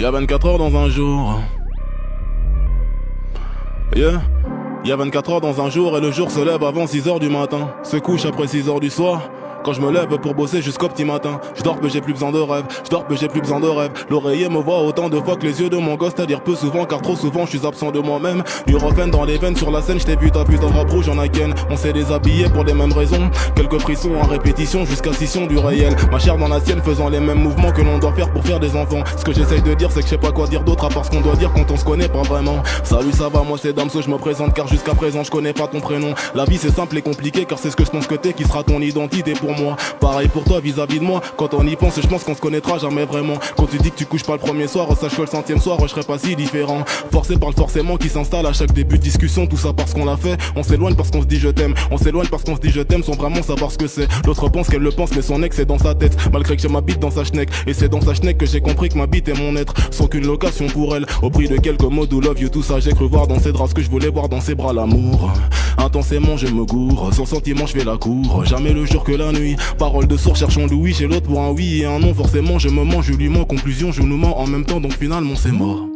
Y'a 24 heures dans un jour. Yeah. Y'a 24 heures dans un jour et le jour se lève avant 6 heures du matin. Se couche après 6 heures du soir. Quand je me lève pour bosser jusqu'au petit matin. Je dors mais j'ai plus besoin de rêve. Je dors mais j'ai plus besoin de rêve. L'oreiller me voit autant de fois que les yeux de mon gosse. C'est-à-dire peu souvent car trop souvent je suis absent de moi-même. Du refrain dans les veines sur la scène. J't'ai vu ta putain de rap rouge en again. On s'est déshabillé pour les mêmes raisons. Quelques frissons en répétition jusqu'à scission du réel. Ma chair dans la sienne faisant les mêmes mouvements que l'on doit faire pour faire des enfants. Ce que j'essaye de dire c'est que je sais pas quoi dire d'autre à part ce qu'on doit dire quand on se connaît pas vraiment. Salut ça va moi c'est Damso je me présente car jusqu'à présent je connais pas ton prénom. La vie c'est simple et compliqué car c'est ce que je pense que t'es qui sera ton identité pour moi. Pareil pour toi vis-à-vis de moi. Quand on y pense je pense qu'on se connaîtra jamais vraiment. Quand tu dis que tu couches pas le premier soir, sache que le 100e soir je serai pas si différent. Forcé par le forcément qui s'installe à chaque début de discussion. Tout ça parce qu'on l'a fait. On s'éloigne parce qu'on se dit je t'aime. On s'éloigne parce qu'on se dit je t'aime sans vraiment savoir ce que c'est. L'autre pense qu'elle le pense mais son ex est dans sa tête. Malgré que j'ai ma bite dans sa schneck. Et c'est dans sa schneck que j'ai compris que ma bite est mon être. Sans qu'une location pour elle. Au prix de quelques mots do love you tout ça j'ai cru voir dans ses draps ce que je voulais voir dans ses bras l'amour. Intensément je me gourre. Sans sentiment je fais la cour. Jamais le jour que la nuit. Parole de sourd cherchons Louis chez l'autre pour un oui et un non. Forcément je me mens, je lui mens. Conclusion je nous mens en même temps donc finalement c'est mort.